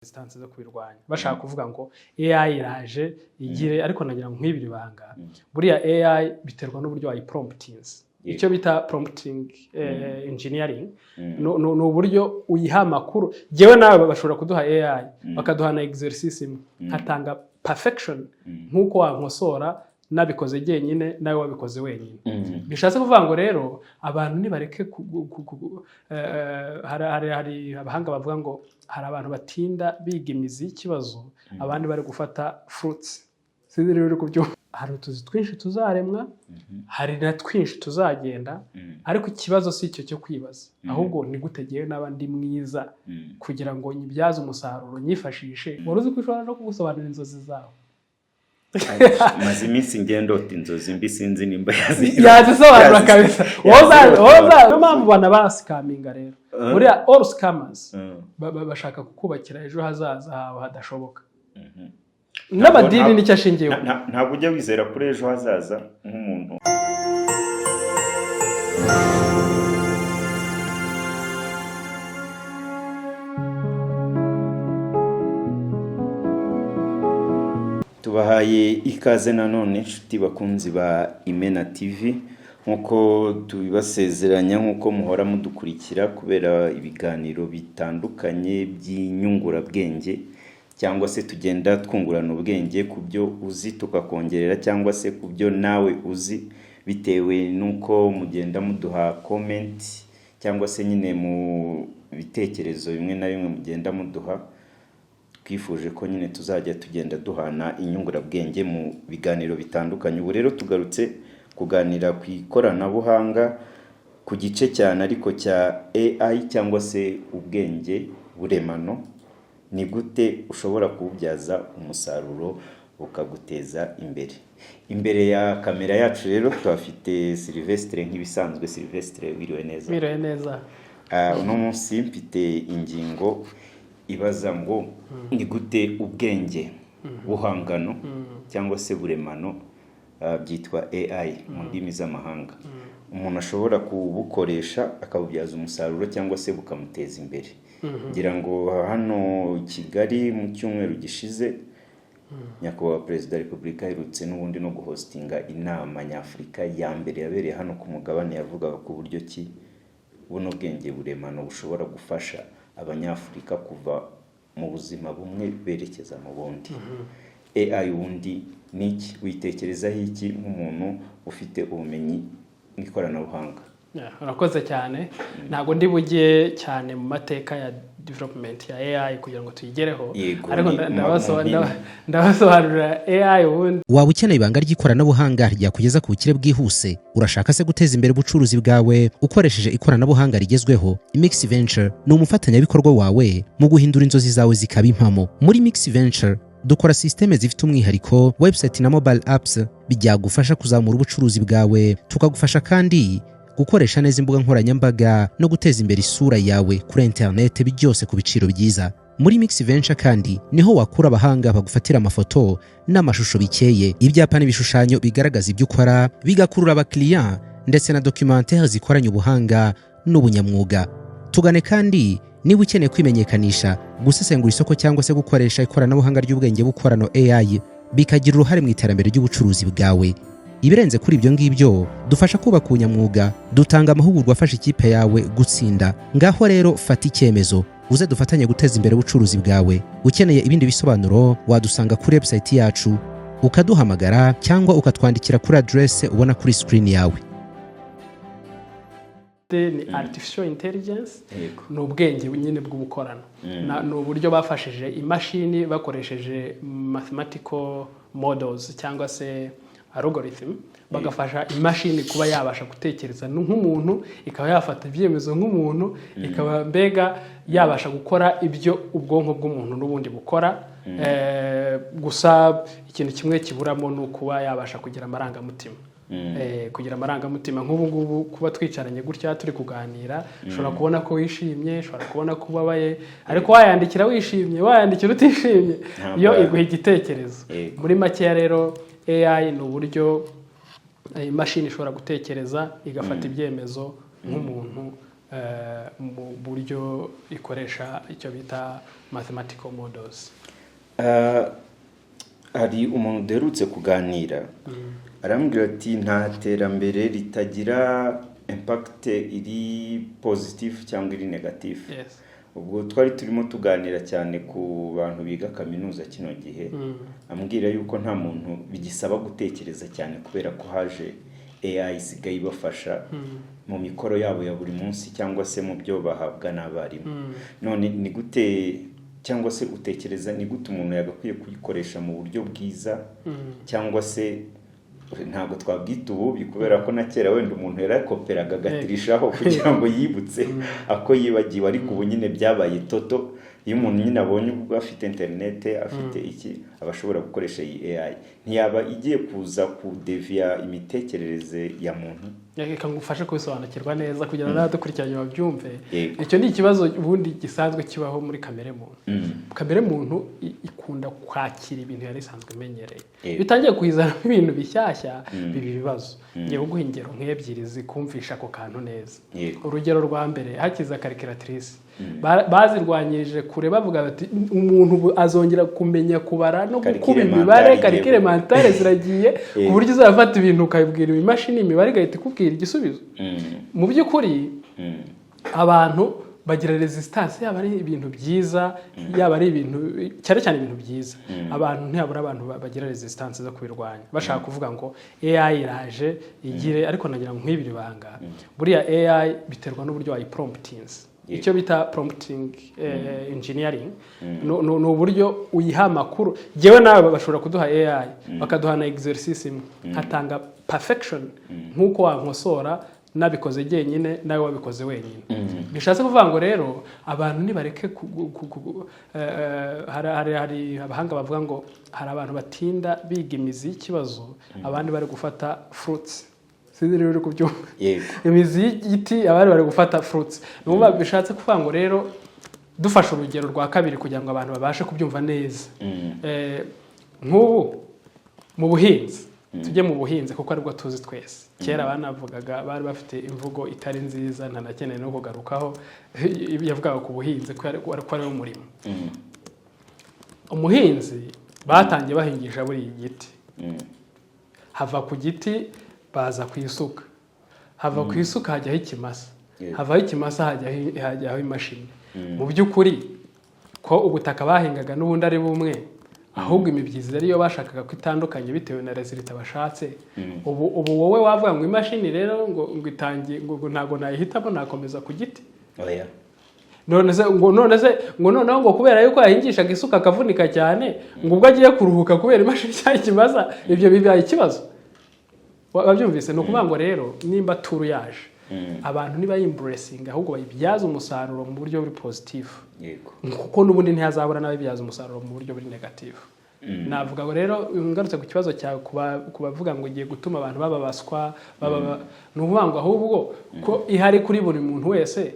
instance zo kwirwanya bashaka kuvuga ngo AI iraje igire ariko nagira ngo nk'ibiri banga buriya AI biterwa n'uburyo wayipromptings icyo bita prompting engineering no uburyo uyiha makuru jewe nawe bashobora kuduha AI bakaduha na exercise nkatanga perfection nkuko wankosora nabikoze jenyine nawe wabikoze wenyine bishatse kuvuga ngo rero abantu nibareke hari abahanga bavuga ngo hari abantu batinda biga imizi y'ikibazo abandi bari gufata fruits sinzi rero kubyo hari utuzi twinshi tuzaremwa hari na twinshi tuzagenda ariko ikibazo si icyo cyo kwibaza ahubwo ni gutegeye n'abandi mwiza kugira ngo nyibyaze umusaruro nyifashishe waruzi kwishobora no kugusobanurira inzozi zawe maze iminsi ngendota inzozi mbi sinzi nimba yazisobanura kabisa woza mpamvu bana basikaminga rero buriya all scammers bashaka kukubakira ejo hazaza hawe hadashoboka n'amadini nicyo ashingiye ntabwo ujya wizera kuri ejo hazaza nk'umuntu tubahaye ikaze nanone inshuti bakunzi ba Imena TV nkuko tubibasezeranya nkuko muhora mudukurikira kubera ibiganiro bitandukanye by'inyungurabwenge cyangwa se tugenda twungurana ubwenge kubyo uzi tukakongerera cyangwa se kubyo nawe uzi bitewe nuko mugenda muduha comment cyangwa se nyine mu bitekerezo bimwe na bimwe mugenda muduha twifuje ko nyine tuzajya tugenda duhana inyungurabwenge mu biganiro bitandukanye ubu rero tugarutse kuganira ku ikoranabuhanga ku gice cyane ariko cya AI cyangwa se ubwenge buremano ni gute ushobora kububyaza umusaruro ukaguteza imbere ya kamera yacu rero twafite Sylvestre nk'ibisanzwe Sylvestre wiriwe neza uno munsi mfite ingingo ibaza ngo ni gute ubwenge buhangano cyangwa se buremano byitwa AI mu ndimi z'amahanga umuntu ashobora kubukoresha akabubyaza umusaruro cyangwa se bukamuteza imbere ngira ngo hano Kigali mu cyumweru gishize nyakubahwa Perezida wa Repubulika aherutse n'ubundi no guhostinga inama nyafurika ya mbere yabereye hano ku mugabane yavugaga ku buryo ki buno bwenge buremano bushobora gufasha abanyafurika kuva mu buzima bumwe berekeza mu bundi AI wundi niki witekerezaho iki nk'umuntu ufite ubumenyi n'ikoranabuhanga urakoze cyane ntago ndi bujye cyane mu mateka ya development ya AI kugira ngo tuyigereho ariko ndabasobanurira AI wundi waba ukeneye ibanga ry'ikoranabuhanga ryakugeza ku bukire bwihuse urashaka se guteza imbere ubucuruzi bwawe ukoresheje ikoranabuhanga rigezweho Mix Venture ni umufatanyabikorwa wawe mu guhindura inzozi zawe zikaba impamo muri Mix Venture dukora systeme zifite umwihariko website na mobile apps bijyagufasha kuzamura ubucuruzi bwawe tukagufasha kandi gukoresha neza imbuga nkoranyambaga no guteza imbere isura yawe kuri internet byose ku biciro byiza muri Mix Venture kandi niho wakura abahanga bagufatira amafoto n'amashusho bikeye ibyapa n'ibishushanyo bigaragaza ibyo ukora bigakurura abakiriya ndetse na documentaire zikoranye ubuhanga n'ubunyamwuga tugane kandi niba ukeneye kwimenyekanisha gusesengura isoko cyangwa se gukoresha ikoranabuhanga ry'ubwenge bukorano AI bikagira uruhare mu iterambere ry'ubucuruzi bwawe ibirenze kuri ibyo ngibyo dufasha kubaka ubunyamwuga dutanga amahugurwa afasha ikipe yawe gutsinda ngaho rero fata icyemezo uze dufatanye guteza imbere ubucuruzi bwawe ukeneye ibindi bisobanuro wadusanga kuri website yacu ukaduhamagara cyangwa ukatwandikira kuri address ubona kuri screen yawe ni artificial intelligence ni ubwenge nyine bw'ubukorano ni uburyo bafashije imashini bakoresheje mathematical models cyangwa se algorithm bagafasha imashini kuba yabasha gutekereza nk'umuntu ikaba yafata ibyemezo nk'umuntu ikaba mbega yabasha gukora ibyo ubwonko bw'umuntu n'ubundi bukora gusa ikintu kimwe kiburamo ni ukuba yabasha kugira amarangamutima kugira amarangamutima nk'ubu ngubu kuba twicaranye gutya turi kuganira ushobora kubona ko wishimye ushobora kubona ko ubabaye ariko wayandikira wishimye wayandikira utishimye iyo iguha igitekerezo muri makeya rero AI ni uburyo imashini ishobora gutekereza igafata ibyemezo nk'umuntu mu buryo ikoresha icyo bita mathematical models. Hari umuntu uderutse kuganira arambwira ati nta terambere ritagira impact iri positive cyangwa iri negative. Ubwo twari turimo tuganira cyane ku bantu biga kaminuza kino gihe, ambwira yuko nta muntu bigisaba gutekereza cyane kubera ko haje AI isigaye ibafasha mu mikoro yabo ya buri munsi cyangwa se mu byo bahabwa n'abarimu. None ni gute cyangwa se utekereza ni gute umuntu yagakwiye kuyikoresha mu buryo bwiza cyangwa se ntabwo twabwita ububi kubera ko na kera wenda umuntu yarakoperaga agatirishaho kugira ngo yibutse ako yibagiwe, ariko ubu nyine byabaye toto. Iyo umuntu nyine abonye ubwo afite internet afite iki abashobora gukoresha iyi AI, ntiyaba igiye kuza kudevia imitekerereze ya muntu? Reka ngufashe kubisobanukirwa neza kugira ngo nadukurikiranye babyumve. Icyo ni ikibazo ubundi gisanzwe kibaho muri kamere muntu. Kamere muntu ikunda kwakira ibintu yari isanzwe imenyereye. Bitangiye kuyizana ibintu bishyashya bibi bibazo. Ngiye kuguha ingero nk'ebyiri zikumvisha ako kantu neza. Urugero rwa mbere, hakiza calculatrice. Bazirwanyirije kure bavuga bati umuntu azongera kumenya kubara no gukuba imibare, calcule mentale ziragiye ku buryo uzafata ibintu ukabwira imashini imibare igahita ikubwira igisubizo. Mu by'ukuri abantu bagira resistance, yaba ari ibintu byiza yaba ari ibintu cyane ibintu byiza. Abantu ntiyabura abantu bagira resistance zo kubirwanya, bashaka kuvuga ngo AI iraje igire, ariko nagira ngo nk'ibiri banga buriya AI biterwa n'uburyo wayipromptings. Icyo bita prompting engineering no uburyo uyiha makuru. Jewe nawe bashobora kuduha AI bakaduha na exercise imwe hatanga perfection nkuko wankosora nabikoze jyenyine nawe wabikoze wenyine. Bishatse kuvuga ngo rero abantu nibareke hari abahanga bavuga ngo hari abantu batinda biga imizi y'ikibazo, abandi bari gufata fruits. Sizere rero kubyumva. Imizi y'igiti abari bari gufata fruits. Numva bishatse kuvuga ngo rero dufashe urugero rwa kabiri kugira ngo abantu babashe kubyumva neza. Nk'ubu mu buhinzi, tujye mu buhinzi kuko aribwo tuzi twese. Kera banavugaga bari bafite imvugo itari nziza ntanakeneye no kugarukaho, yavugaga ku buhinzi ko ari umurimo. Umuhinzi batangiye bahingisha buri igiti. Hava ku giti baza ku isuka, hava ku isuka hajyaho ikimasa, havaho ikimasa hajyaho imashini. Mu by'ukuri ko ubutaka bahingaga n'ubundi ari bumwe, ahubwo imibyizi ariyo bashakaga ko itandukanye bitewe na resultat bashatse. Ubu wowe wavuga ngo imashini rero ngo itangiye ngo ntago nayihitamo nakomeza ku giti. None se ngo kubera yuko yahingishaga isuka akavunika cyane ngo ubwo agiye kuruhuka kubera imashini cyane kimasa, ibyo bibaye ikibazo. Wabyumvise? No kuvuga ngo rero nimba turu yaje abantu niba embracing ahubwo bayibyaza umusaruro mu buryo buri positive. Kuko nubundi ntihazabura nabibyaza umusaruro mu buryo buri negative. Navuga ngo rero ngarutse ku kibazo cya kubavuga ngo igiye gutuma abantu bababaswa nuvuga ngo ahubwo ko ihari kuri buri muntu wese,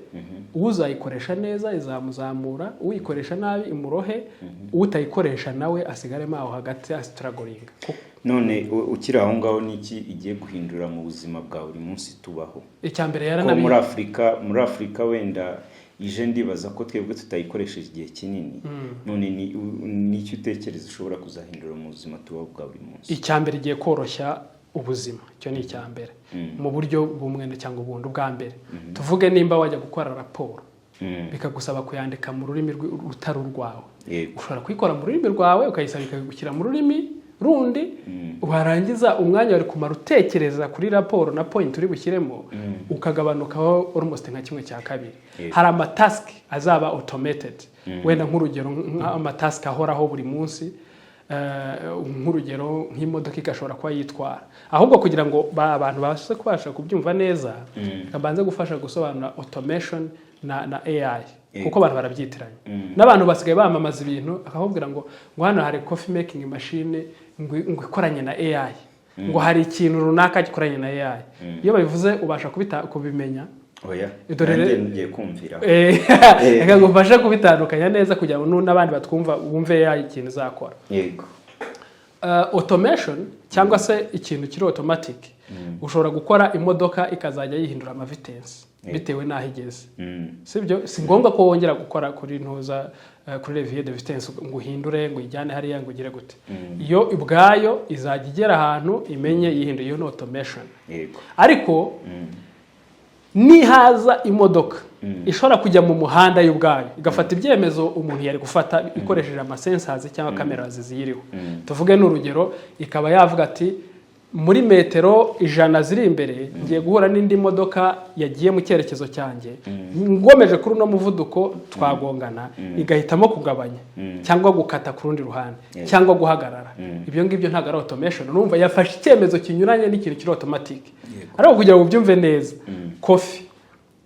uzayikoresha neza izamuzamura, uyikoresha nabi imurohe, utayikoresha nawe asigaremo aho hagati astruggling. None ukiri aho ngaho niki igiye guhindura mu buzima bwa buri munsi tubaho? Icyambere yaranabi muri Afrika wenda ije ndibaza ko twebwe tutayikoresheje igihe kinini. None n'icyo utekereza ushobora kuzahindura mu buzima tubaho bwa buri munsi? Icyambere igiye koroshya ubuzima, cyo ni icyambere mu buryo bumwe cyangwa ubundi. Bwa mbere tuvuge nimba wajya gukora raporo bikagusaba kuyandika mu rurimi rutari urwawe, ushobora kuyikora mu rurimi rwawe ukayisaba ikagushyira mu rurimi rundi, warangiza umwanya wari kumara utekereza kuri raporo na point uri bushyiremo ukagabanukaho almost nka 1/2. Hari amatask azaba automated, wenda nk'urugero amatask ahoraho buri munsi, nk'urugero nk'imodoka igashobora kuba yitwara. Ahubwo kugira ngo abantu babashe kubasha kubyumva neza, kabanze gufasha gusobanura automation na AI, kuko abantu barabyitiranye. N'abantu basigaye bamamaza ibintu akakubwira ngo hano hari coffee making machine ngo ikoranye na AI, ngo hari ikintu runaka gikoranye na AI. Iyo babivuze ubasha kubimenya. Nanjye ngiye kumvira. Reka ngufashe kubitandukanya neza kugira ngo n'abandi batwumva bumve AI ikintu zakora. Yego. Automation cyangwa se ikintu kiri automatic, ushobora gukora imodoka ikazajya yihindura amavitensi bitewe n'aho igeze sibyo si ngombwa ko wongera gukora kuri ntuza kuri levier de vitesse ngo uhindure ngo ijyane hariya ngo ugire gute iyo ubwayo izajya igera ahantu imenye yihinduye iyo automation ariko nihaza imodoka ishobora kujya mu muhanda y'ubwayo igafata ibyemezo umuntu yari gufata ikoresheje amasensazi cyangwa kamera ziyiriho tuvuge n'urugero ikaba yavuga ati muri metero 100 ziri imbere ngiye guhura n'indi modoka yagiye mu cyerekezo cyanjye ngomeje kuri no muvuduko twagongana igahitamo kugabanya cyangwa gukata ku rundi ruhande cyangwa guhagarara ibyo ngibyo ntago ari automation urumva yafashe icyemezo kinyuranye n'ikintu kiri automatic ariko kugira ngo ubyumve neza coffee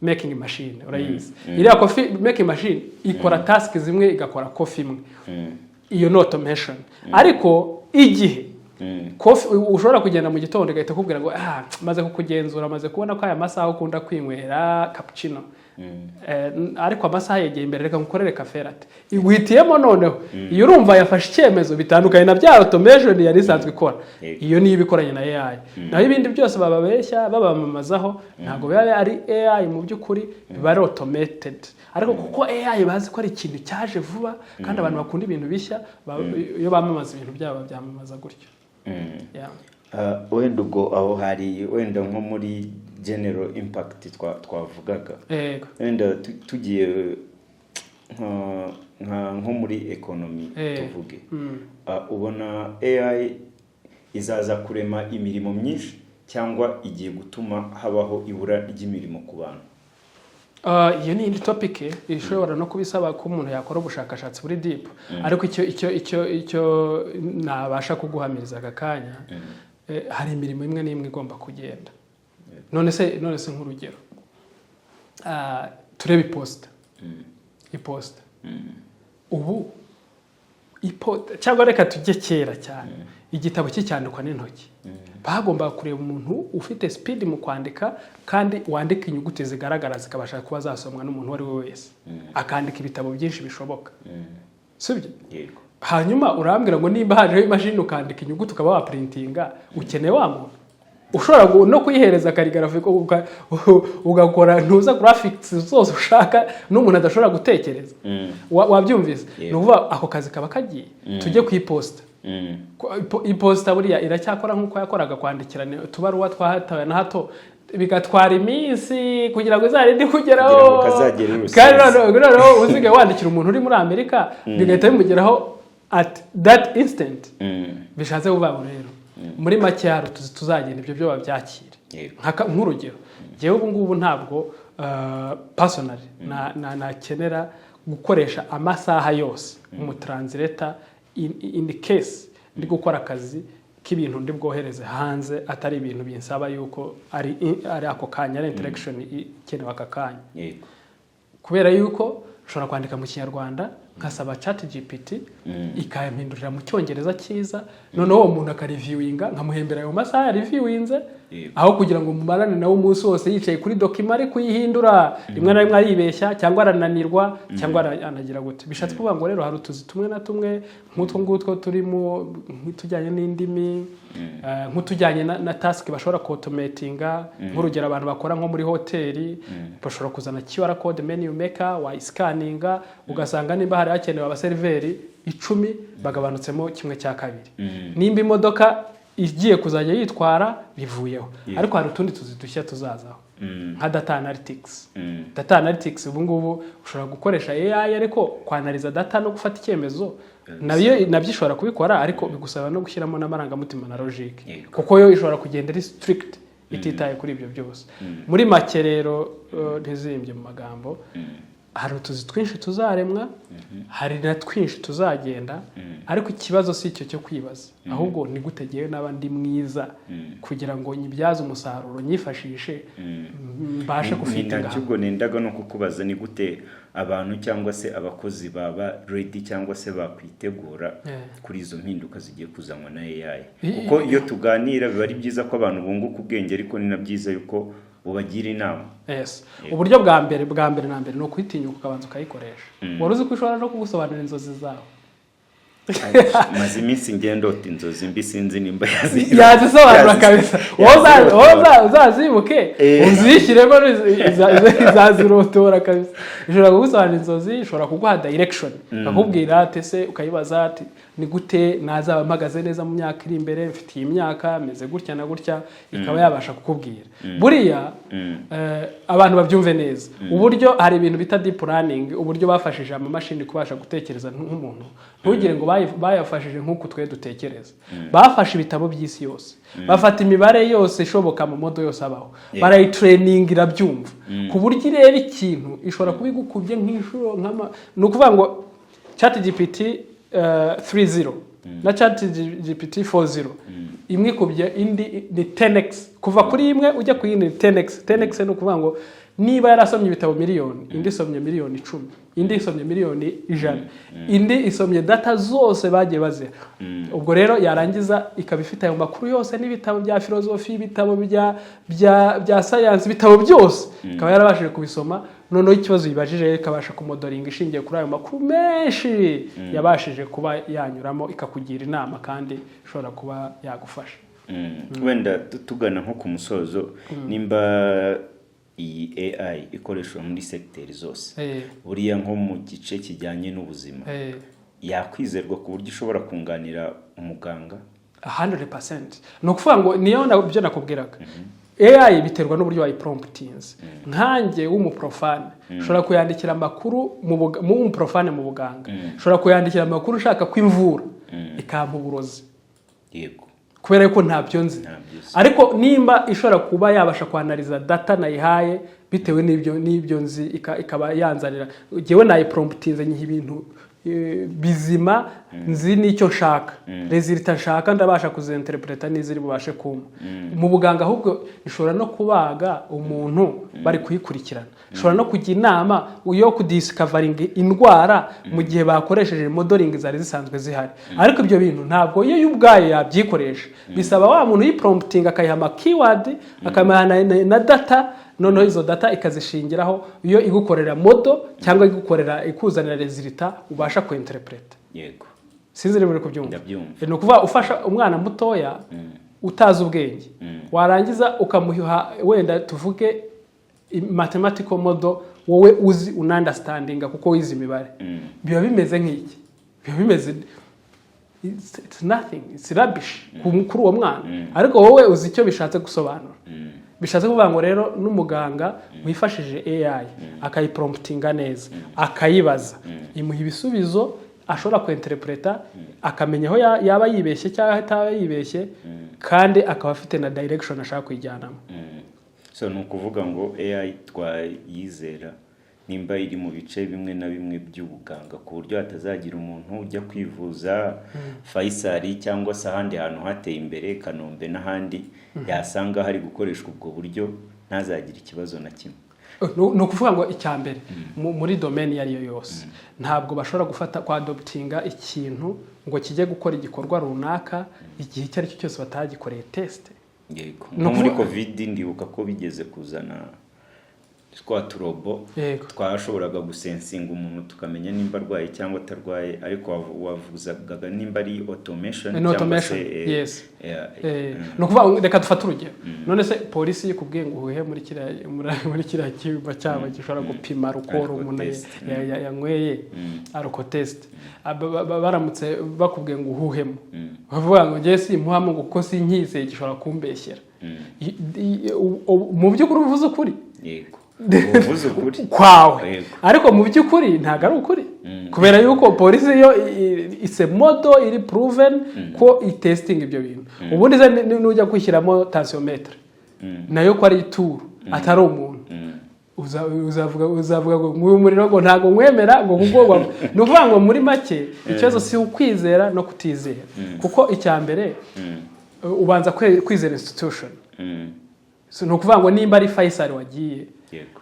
making machine urayizi iriya coffee making machine ikora task zimwe igakora coffee imwe iyo no automation ariko igihe coffee ushobora kugenda mu gitondo igahita kubwira ngo maze kukugenzura maze kubona ko aya masaha ukunda kwinywera cappuccino ariko amasaha yegeye imbere reka ngukorere cafe latte igwitiyemo noneho iyo urumva yafashe icyemezo bitandukanye na bya automation yari isanzwe ikora iyo niyo bikoranye na AI naho ibindi byose bababeshya babamamazaho ntago biba ari AI mu by'ukuri biba ari automated ariko kuko AI bazi ko ari ikintu cyaje vuba kandi abantu bakunda ibintu bishya iyo bamamaza ibintu byabo byamamaza gutyo wenda ubwo aho hari wenda nko muri general impact twavugaga wenda tugiye nko muri economy tuvuge ubona AI izaza kurema imirimo myinshi cyangwa igiye gutuma habaho ibura ry'imirimo ku bantu iyo ni indi topic ishobora no kubisaba ko umuntu yakora ubushakashatsi buri deep ariko icyo nabasha kuguhamiriza akanya hari imirimo imwe n'imwe igomba kugenda none se nk'urugero turebe iposta ubu cyangwa reka tujye kera cyane igitabo cyandikwa n'intoki bagomba kureba umuntu ufite speed mu kwandika kandi wandika inyuguti zigaragara zikabasha kuba zasomwa n'umuntu wari we wese akandika ibitabo byinshi bishoboka sibyo yego hanyuma urambwira ngo nimba hajeho imashini ukandika inyuguti ukaba wa printinga ukeneye wa muntu ushobora no kuyihereza kaligraphy ugakora ntuza graphics zose ushaka n'umuntu adashobora gutekereza wabyumvise nuvuga ako kazi kaba kagiye tujye ku iposta iposta buriya iracyakora nkuko yakoraga kwandikirana tubaruwa twahatawe na hato bigatwara iminsi kugira ngo izarinde kugeraho kandi noneho uzige wandikira umuntu uri muri Amerika bigahita bimugeraho at that instant bishatse kuvuga rero muri make hari tuzagenda ibyo byo babyakira nk'urugero jewe ubu ngubu ntabwo personally nakenera gukoresha amasaha yose mu translator in the case ndi gukora akazi k'ibintu ndi bwohereze hanze atari ibintu binsaba yuko ari ako kanya ari interaction ikenewe aka kanya kubera yuko ushobora kwandika mu Kinyarwanda nkasaba ChatGPT ikampindurira mu Cyongereza cyiza noneho uwo muntu akareviewinga nkamuhembera ayo masaha ya reviewinze aho kugira ngo mumarane nawe umunsi wose yicaye kuri document ari kuyihindura rimwe na rimwe aribeshya cyangwa arananirwa cyangwa anagira gute bishatse kuvuga ngo rero hari utuzi tumwe na tumwe nk'utwo ngutwo turimo nk'itujyanye n'indimi nk'utujyanye na task bashobora automatinga nk'urugero abantu bakora nko muri hoteli bashobora kuzana QR code menu maker wa scanninga ugasanga nimba hari hakenewe abaseriveri 10 bagabanutsemo kimwe cya kabiri nimba imodoka igiye kuzajya yitwara bivuyeho ariko hari utundi tuzidushya tuzazaho nka data analytics data analytics ubu ngubu ushobora gukoresha AI ariko kwanaliza data no gufata icyemezo nabyo ishobora kubikora ariko bigusaba no gushyiramo n'amarangamutima na logic kuko yo ishobora kugenda ari strict ititaye kuri ibyo byose muri make rero ntizimbye mu magambo hari utuzi twinshi tuzaremwa hari na twinshi tuzagenda ariko ikibazo si icyo cyo kwibaza ahubwo ni gutegewe n'abandi mwiza kugira ngo nyibyaze umusaruro nyifashishe mbashe kufitinga nacyo nendaga no kukubaza ni gute abantu cyangwa se abakozi baba ready cyangwa se bakwitegura kuri izo mpinduka zigiye kuzanwa na AI kuko iyo tuganira biba ari byiza ko abantu bunguka ubwenge ariko ni nabyiza yuko ubagira inama uburyo bwa mbere no kwitinyuka ukabanza ukayikoresha wari uzi ko ushobora no kugusobanurira inzozi zawe maze iminsi ngendota inzozi mbi sinzi nimba yazisobanura kabisa uzazibuke uzishyiremo izazirotora kabisa ishobora kugusobanura inzozi ishobora kuguha direction akakubwira ati se ukayibaza ati ni gute nazaba mpagaze neza mu myaka iri imbere mfitiye imyaka meze gutya na gutya ikaba yabasha kukubwira buriya abantu babyumve neza uburyo hari ibintu bita deep learning uburyo bafashije amamashini kubasha gutekereza nk'umuntu ntugire ngo bayafashije nk'uko twe dutekereza bafashe ibitabo by'isi yose bafata imibare yose ishoboka mu modo yose abaho barayitraining irabyumva ku buryo ireba ikintu ishobora kubigukubye nk'inshuro ni ukuvuga ngo ChatGPT 3.0 na ChatGPT 4.0 imwe ikubye indi ni 10x kuva kuri imwe ujya ku yindi 10x ni ukuvuga ngo niba yarasomye ibitabo miliyoni indi isomye miliyoni 10 indi isomye miliyoni 100 indi isomye data zose bagiye bazira ubwo rero yarangiza ikaba ifite ayo makuru yose n'ibitabo bya filozofi ibitabo bya science ibitabo byose ikaba yarabashije kubisoma noneho ikibazo yibajije ikabasha kumodelinga ishingiye kuri ayo makuru menshi yabashije kuba yanyuramo ikakugira inama kandi ishobora kuba yagufasha wenda tugana nko ku musozo nimba iyi AI ikoreshwa muri secteur zose buriya nko mu gice kijyanye n'ubuzima yakwizerwa ku buryo ishobora kunganira umuganga 100%. No kuvuga ngo niyo nabyo nakubwiraga AI biterwa n'uburyo wayipromptinze nkanjye w'umuprofane ushobora kuyandikira amakuru mu profane mu buganga ushobora kuyandikira amakuru ushaka kwimvura ikampa uburozi yego kubera ko ntabyo nzi ariko nimba ishobora kuba yabasha kwanaliza data nayihaye bitewe n'ibyo nzi ikaba yanzanira jewe nayipromptinze nyiha ibintu bizima nzi nicyo nshaka resulta nshaka ndabasha kuzinterpreta n'iziri bubashe kuma mu buganga ahubwo ishobora no kubaga umuntu bari kuyikurikirana ishobora no kujya inama yo kudiscovering indwara mu gihe bakoresheje modeling zari zisanzwe zihari ariko ibyo bintu ntabwo iyo ubwaye yabyikoresha bisaba wa muntu yiprompting akayiha keyword akamaha na data noneho izo data ikazishingiraho iyo igukorera modo cyangwa igukorera ikuzanira resulta ubasha kuinterpreta yego sinzi rero kubyumva ni ukuvuga ufasha umwana mutoya utazi ubwenge warangiza ukamuha wenda tuvuge mathematical model wowe uzi understanding kuko wize imibare biba bimeze nk'iki biba bimeze it's nothing it's rubbish kuri uwo mwana ariko wowe uzi icyo bishatse gusobanura bishatse kuvuga ngo rero n'umuganga wifashije AI akayipromptinga neza akayibaza imuha ibisubizo ashobora kuinterpreta akamenya aho yaba yibeshye cyangwa ataba yibeshye kandi akaba afite na direction ashaka kujyanamo so no kuvuga ngo AI twayizera nimba iri mu bice bimwe na bimwe by'ubuganga ku buryo hatazagira umuntu ujya kwivuza Faisal cyangwa se ahandi hantu hateye imbere Kanombe n'ahandi yasanga hari gukoreshwa ubwo buryo ntazagira ikibazo na kimwe no kuvuga ngo icyambere muri domain yari yose ntabwo bashobora gufata kwa adoptinga ikintu ngo kijye gukora igikorwa runaka igihe icyo ari cyo cyose batagikoreye test yego no muri covid ndibuka ko bigeze kuzana twa turobo twashoboraga gusensinga umuntu tukamenya nimba arwaye cyangwa atarwaye ariko wavuzaga nimba ari automation yes no kuvuga reka dufate urugero none se polisi ikubwiye ngo uhuhe muri kiriya cyumba cyabo gishobora gupima rukoro umuntu yanyweye aruko test baramutse bakubwiye ngo uhuhemo bavuga ngo ngiye simuhamo ngo kuko sinkizeye gishobora kumbeshyera mu by'ukuri uvuze ukuri yego kwawe ariko mu by'ukuri ntago ari ukuri kubera yuko polisi yo ise modo iri proven ko i-testing ibyo bintu ubundi nujya kwishyiramo tensiometre nayo ko ari ituru atari umuntu uzavuga ngo umuriro ngo ntago mwemera ngo kugogwa no kuvuga ngo muri make ikibazo si ukwizera no kutizera kuko icyambere ubanza kwizera institution so no kuvuga ngo nimba ari Faisal wagiye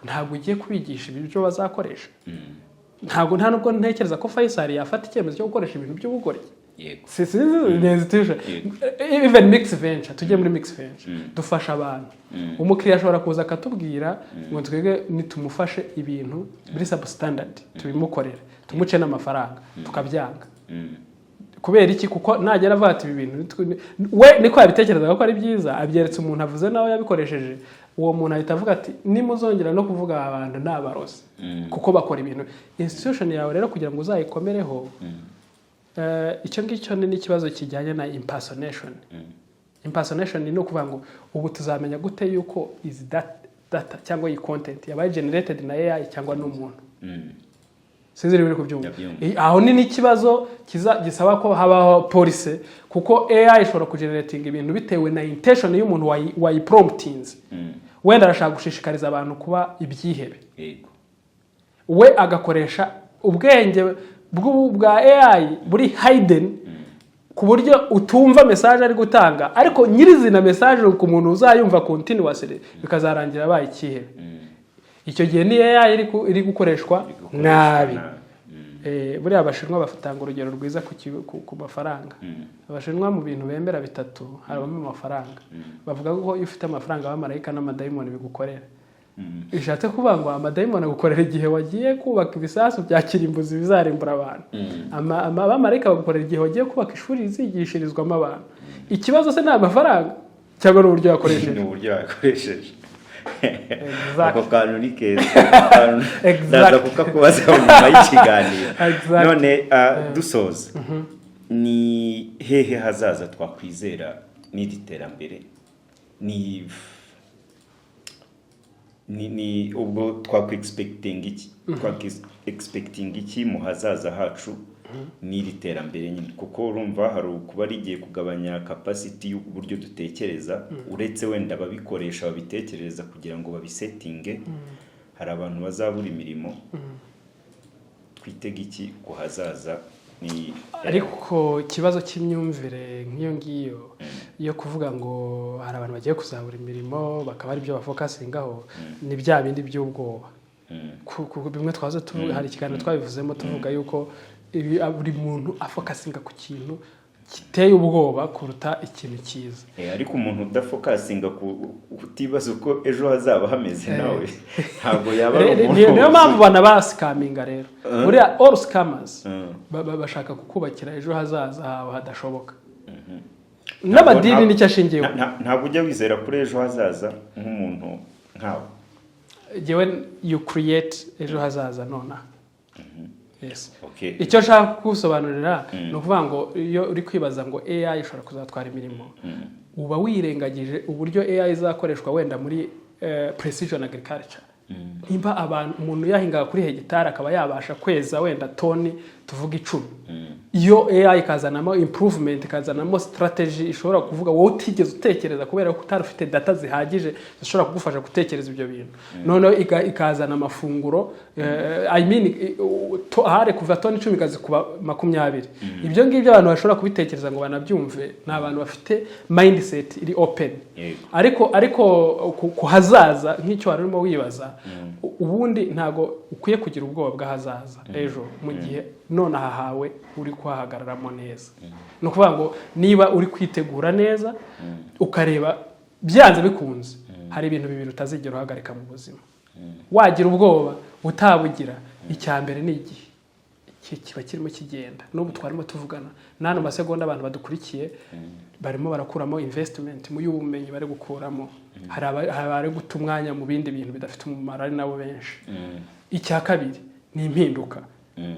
ntabwo ugiye kubigisha ibyo bazakoresha ntabwo nta nubwo ntekereza ko Faisal yafata icyemezo cyo gukoresha ibintu by'ubugore yego institution even mix venture tujye muri mix venture dufasha abantu umukiriya ashobora kuza akatubwira ngo twege nitumufashe ibintu muri substandard tubimukorera tumuce n'amafaranga tukabyanga kubera iki kuko nagera avuga ati ibi bintu we niko yabitekerezaga ko ari byiza abyeretse umuntu avuze nawe yabikoresheje uwo muntu ahita avuga ati nimuzongera no kuvuga abantu n'abarozi kuko bakora ibintu institution yawe rero kugira ngo uzayikomereho icyo ngicyo ni ikibazo kijyanye na impersonation. Impersonation ni ukuvuga ngo ubu tuzamenya gute yuko is data cyangwa iyi content yabaye generated na AI cyangwa n'umuntu. Sinzi rero kubyumva. Aho ni n'ikibazo gisaba ko habaho police kuko AI ishobora kugenerating ibintu bitewe na intention y'umuntu wayipromptings. Wenda arashaka gushishikariza abantu kuba ibyihebe. We agakoresha ubwenge bwa AI buri hidden ku buryo utumva message ari gutanga ariko nyirizina message ku muntu uzayumva continuously bikazarangira abaye ikihebe. Icyo gihe ni AI iri gukoreshwa nabi. Buriya abashinwa bafatanga urugero rwiza ku mafaranga. Abashinwa mu bintu bembera bitatu harimo amafaranga. Bavuga ko iyo ufite amafaranga abamarayika n'amadayimoni bigukorera. Ishatse kuvuga ngo amadayimoni agukorera igihe wagiye kubaka ibisasu bya kirimbuzi bizarimbura abantu. Abamarayika bagukorera igihe wagiye kubaka ishuri rizigishirizwamo abantu. Ikibazo se ni amafaranga cyangwa n'uburyo yakoresheje. Ako kantu ni keza ndaza kukakubaza nyuma y'ikiganiro. None dusoza ni hehe hazaza twakwizera n'iri terambere ni ubwo expecting iki mu hazaza hacu n'iri terambere nyine kuko urumva hari kuba rigiye kugabanya capacity y'uburyo dutekereza uretse wenda babikoresha babitekereza kugira ngo babisettinge hari abantu bazabura imirimo twitega iki ku hazaza ni ariko kibazo cy'imyumvire nk'iyo ngiyo yo kuvuga ngo hari abantu bagiye kuzabura imirimo bakaba ari byo bafocusingaho ni bya bindi by'ubwoba kuko bimwe twazo tuvuga hari ikiganiro twabivuzemo tuvuga yuko buri muntu afocusinga ku kintu kiteye ubwoba kuruta ikintu cyiza. Ariko umuntu udafocusinga utibaza uko ejo hazaba hameze nawe ntabwo yaba umuntu. Niyo mpamvu bana bascaminga rero. Buriya all scammers bashaka kukubakira ejo hazaza hawe hadashoboka. N'abadini nicyo ashingiyeho. Ntabwo ujya wizera kuri ejo hazaza nk'umuntu nkawe. Jewe you create ejo hazaza nona. Yes. Okay. Icyo nshaka kusobanurira no kuvuga ngo iyo uri kwibaza ngo AI ishobora kuzatwara imirimo uba wirengagije uburyo AI izakoreshwa wenda muri precision agriculture. Nimba abantu umuntu yahinga kuri hegitari akaba yabasha kweza wenda toni tuvuga 10. Iyo AI ikazanamo improvement ikazanamo strategy ishobora kuvuga wowe utigeze utekereza kubera ko utarufite data zihagije zishobora kugufasha gutekereza ibyo bintu. None ikazana amafunguro hare kuva toni 10 kazi kuba 20. Ibyo ngibyo abantu bashobora kubitekereza ngo banabyumve n'abantu bafite mindset iri open. Ariko kuhazaza nk'icyo warimo wibaza ubundi ntago ukwiye kugira ubwoba bw'ahazaza ejo mu gihe none hahawe uri kwahagararamo neza. No kuvuga ngo niba uri kwitegura neza ukareba byanze bikunze hari ibintu bibiri utazigera uhagarika mu buzima. Wagira ubwoba utabugira icyambere ni igihe kiba kirimo kigenda n'ubu twarimo tuvugana nano masegonda abantu badukurikiye barimo barakuramo investment mu y'ubumenyi bari gukuramo hari gutumwanya mu bindi bintu bidafite umumaro ari nabo benshi. Icya kabiri ni impinduka.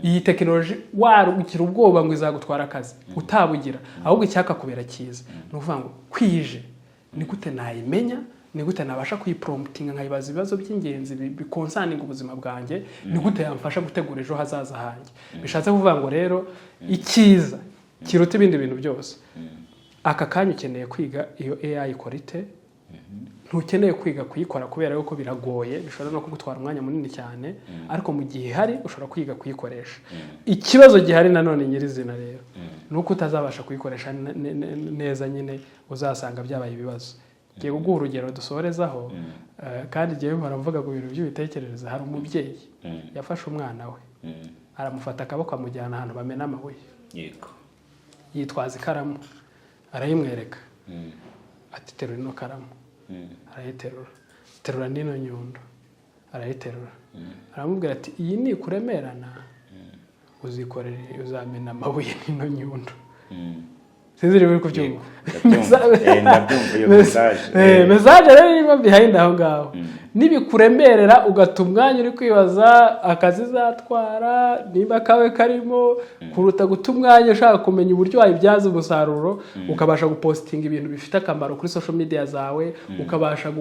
Iyi technology warugira ubwoba ngo izagutwara akazi utabugira ahubwo icyaka kubera cyiza no kuvuga ngo kwije ni gute nayimenya ni gute nabasha kuyipromptinga nkayibaza ibibazo by'ingenzi bikonsaninga ubuzima bwanjye ni gute yamfasha gutegura ejo hazaza hanjye. Bishatse kuvuga ngo rero icyiza kiruta ibindi bintu byose aka kanya ukeneye kwiga iyo AI ikorite ntukeneye kwiga kuyikora kubera yuko biragoye bishobora no kugutwara umwanya munini cyane ariko mu gihe hari ushobora kwiga kuyikoresha. Ikibazo gihari nanone nyirizina rero nuko utazabasha kuyikoresha neza nyine uzasanga byabaye ibibazo. Giye kuguha urugero dusorezaho kandi giye baravuga ku bintu by'ibitekerezo hari umubyeyi yafashe umwana we aramufata akaboko amujyana ahantu bamena amabuye yitwaza ikaramu arayimwereka ati terura ino karamu arayiterura n'ino nyundo arayiterura aramubwira ati iyi ni kuremerana uzikorere uzamena amabuye n'ino nyundo sinzi niba uri kubyumva ndabyumva iyo message message rero irimo behind aho ngaho nibikuremerera ugata umwanya uri kwibaza akazi zatwara niba kawe karimo kuruta guta umwanya ushaka kumenya uburyo wayibyaza umusaruro ukabasha gupostinga ibintu bifite akamaro kuri social media zawe ukabasha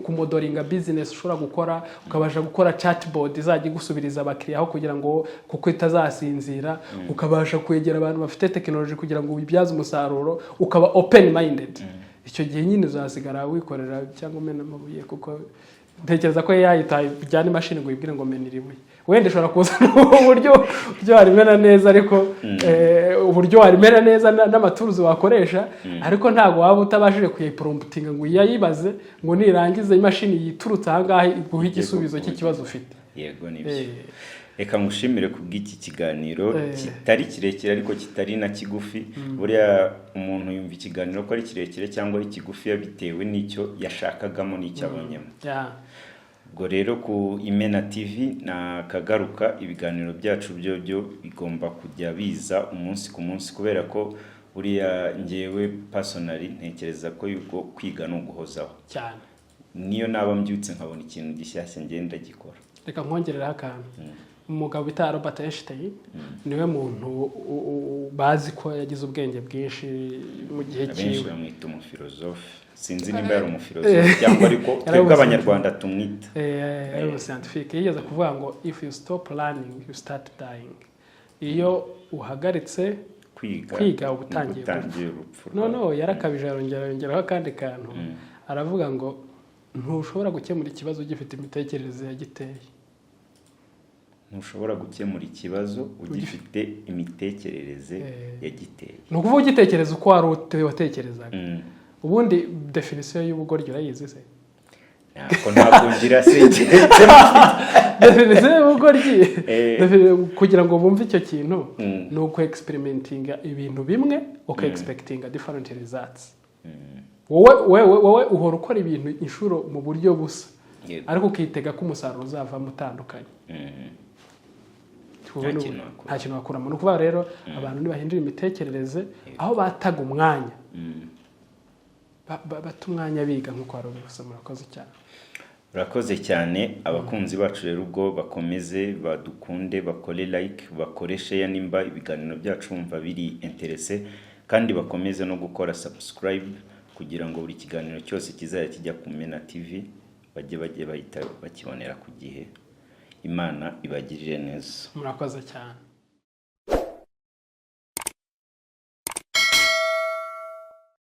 kumodoringa business ushobora gukora ukabasha gukora chatbot izajya igusubiriza abakiriya aho kugira ngo kuko itazasinzira ukabasha kwegera abantu bafite technology kugira ngo ubibyaze umusaruro ukaba open minded icyo gihe nyine uzasigara wikorera cyangwa umena amabuye kuko ntekereza ko yayitaye bijyana imashini ngo yibwire ngo mena iribuye wenda ushobora kuzana uburyo warimena neza ariko uburyo warimena neza n'amaturuzi wakoresha ariko ntabwo waba utabashije kuyipromptinga ngo yayibaze ngo nirangize imashini yiturutse ahangaha iguha igisubizo cy'ikibazo ufite. Yego nibyo. Reka ngushimire kubw'iki kiganiro kitari kirekire ariko kitari na kigufi. Buriya umuntu yumva ikiganiro ko ari kirekire cyangwa ari kigufi bitewe n'icyo yashakagamo n'icyo abonyemo. Ubwo rero ku Imena TV nakagaruka ibiganiro byacu byo bigomba kujya biza umunsi ku munsi kubera ko buriya ngewe personally ntekereza ko yuko kwiga no guhozaho cyane. Niyo naba mbyutse nkabona ikintu gishyashya ngenda gikora. Reka nkongerera akantu. Umugabo bita Albert Einstein niwe muntu bazi ko yagize ubwenge bwinshi mu gihe cyiwe. Abenshi bamwita umufilozofe. Sinzi nimba yari umufilozofe cyangwa ariko twebwe abanyarwanda tumwita. Ari scientifique yigeze kuvuga ngo if you stop learning you start dying. Iyo uhagaritse kwiga ubutangiye urupfu. No yarakabije yongeraho kandi kantu. Aravuga ngo ntushobora gukemura ikibazo gifite imitekerereze yagiteye. Ntushobora gukemura ikibazo ugifite imitekerereze yagiteye. No kuvuga ugitekereza uko wari watekerezaga. Ubundi definition y'ubugoryi urayizi se? Nako ntabwo ngira se. Definition y'ubugoryi kugira ngo bumve icyo kintu ni uko experimentinga ibintu bimwe uko expectinga different results. Wowe uhora ukora ibintu inshuro mu buryo busa ariko ukitega ko umusaruro uzava mutandukanye. Nta kintu wakuramo. No kuba rero abantu nibahindura imitekerereze aho bataga umwanya bata umwanya biga nk'uko wari ubivuze. Murakoze cyane. Urakoze cyane. Abakunzi bacu rero ubwo bakomeze badukunde bakore like bakore share nimba ibiganiro byacu bumva biri interesse kandi bakomeze no gukora subscribe kugira ngo buri kiganiro cyose kizajya kijya ku Imena TV bajye bahita bakibonera ku gihe. Imana ibagirire neza. Murakoze cyane.